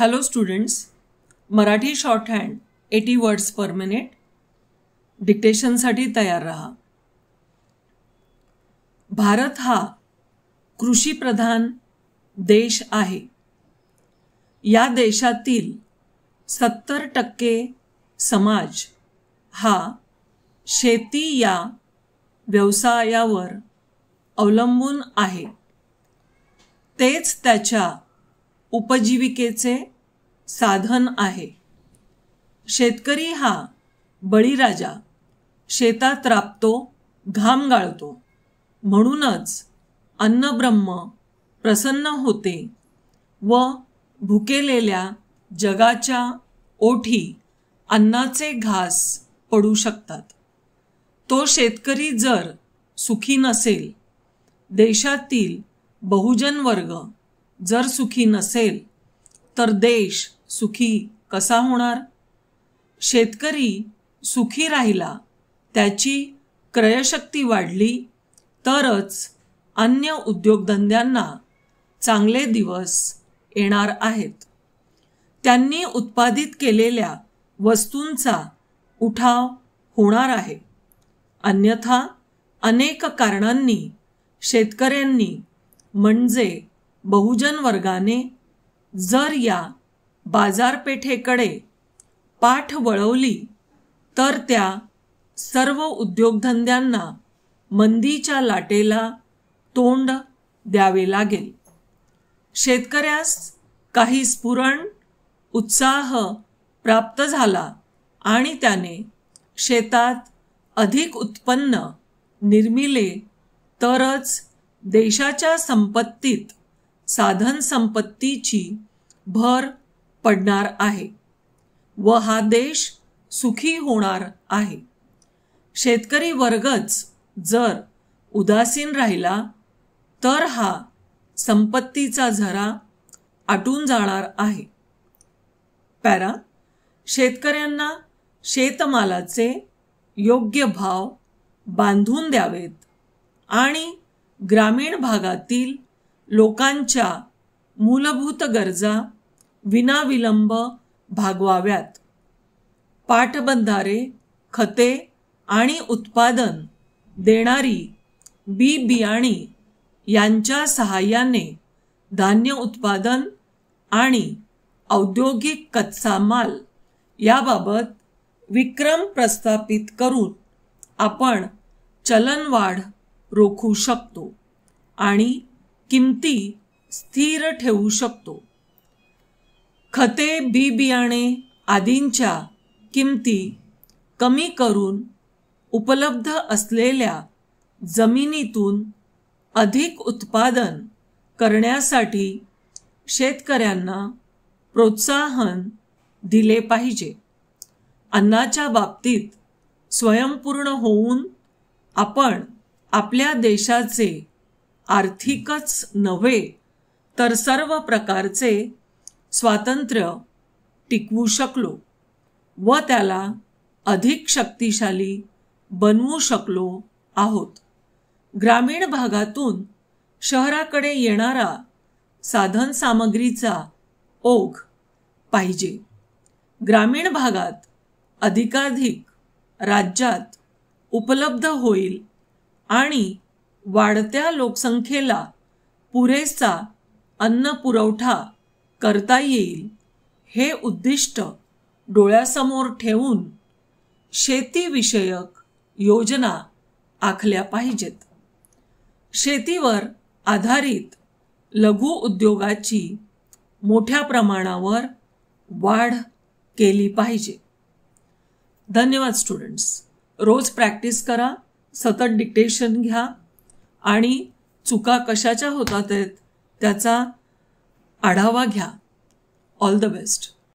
Hello students, Marathi shorthand 80 words per minute डिक्टेशनसाठी तयार रहा. भारत हा कृषीप्रधान देश आहे. या देशातील 70% समाज हा शेती या व्यवसायावर अवलंबून आहे. तेच त्याच्या उपजीविकेचे साधन आहे. शेतकरी हा बळीराजा, शेतात राबतो, घाम गाळतो. म्हणूनच अन्नब्रह्म प्रसन्न होते व भुकेलेल्या जगाच्या ओठी अन्नाचे घास पडू शकतात. तो शेतकरी जर सुखी नसेल, देशातील बहुजन वर्ग जर सुखी नसेल, तर देश सुखी कसा होणार? शेतकरी सुखी राहिला, त्याची क्रयशक्ती वाढली, तरच अन्य उद्योगधंद्यांना चांगले दिवस येणार आहेत. त्यांनी उत्पादित केलेल्या वस्तूंचा उठाव होणार आहे. अन्यथा अनेक कारणांनी शेतकऱ्यांनी म्हणजे बहुजन वर्गाने जर या बाजारपेठेकडे पाठ वळवली, तर त्या सर्व उद्योगधंद्यांना मंदीच्या लाटेला तोंड द्यावे लागेल. शेतकऱ्यास काही स्फुरण, उत्साह प्राप्त झाला आणि त्याने शेतात अधिक उत्पन्न निर्मिले, तरच देशाच्या संपत्तीत साधन संपत्तीची भर पडणार आहे व हा देश सुखी होणार आहे. शेतकरी वर्गच जर उदासीन राहिला, तर हा संपत्तीचा झरा आटून जाणार आहे. पॅरा, शेतकऱ्यांना शेतमालाचे योग्य भाव बांधून द्यावेत आणि ग्रामीण भागातील लोकांच्या मूलभूत गरजा विनाविलंब भागवाव्यात. पाटबंधारे, खते आणि उत्पादन देणारी बी बियाणे यांच्या सहाय्याने धान्य उत्पादन आणि औद्योगिक कच्चा माल याबाबत विक्रम प्रस्थापित करून आपण चलनवाढ रोखू शकतो आणि किमती स्थिर ठेवू शकतो. खते, बी बियाणे आदींच्या किमती कमी करून उपलब्ध असलेल्या जमिनीतून अधिक उत्पादन करण्यासाठी शेतकऱ्यांना प्रोत्साहन दिले पाहिजे. अन्नाच्या बाबतीत स्वयंपूर्ण होऊन आपण आपल्या देशाचे आर्थिकच नव्हे, तर सर्व प्रकारचे स्वातंत्र्य टिकवू शकलो व त्याला अधिक शक्तिशाली बनवू शकलो आहोत. ग्रामीण भागातून शहराकडे येणारा साधनसामग्रीचा ओघ पाहिजे. ग्रामीण भागात अधिकाधिक राज्यात उपलब्ध होईल आणि वाढत्या लोकसंख्येला पुरेसा अन्न पुरवठा करता येईल, हे उद्दिष्ट डोळ्यासमोर ठेवून शेतीविषयक योजना आखल्या पाहिजेत. शेतीवर आधारित लघु उद्योगाची मोठ्या प्रमाणावर वाढ केली पाहिजे. धन्यवाद स्टुडंट्स. रोज प्रॅक्टिस करा, सतत डिक्टेशन घ्या आणि चुका कशाच्या होतात त्याचा आढावा घ्या. All the best.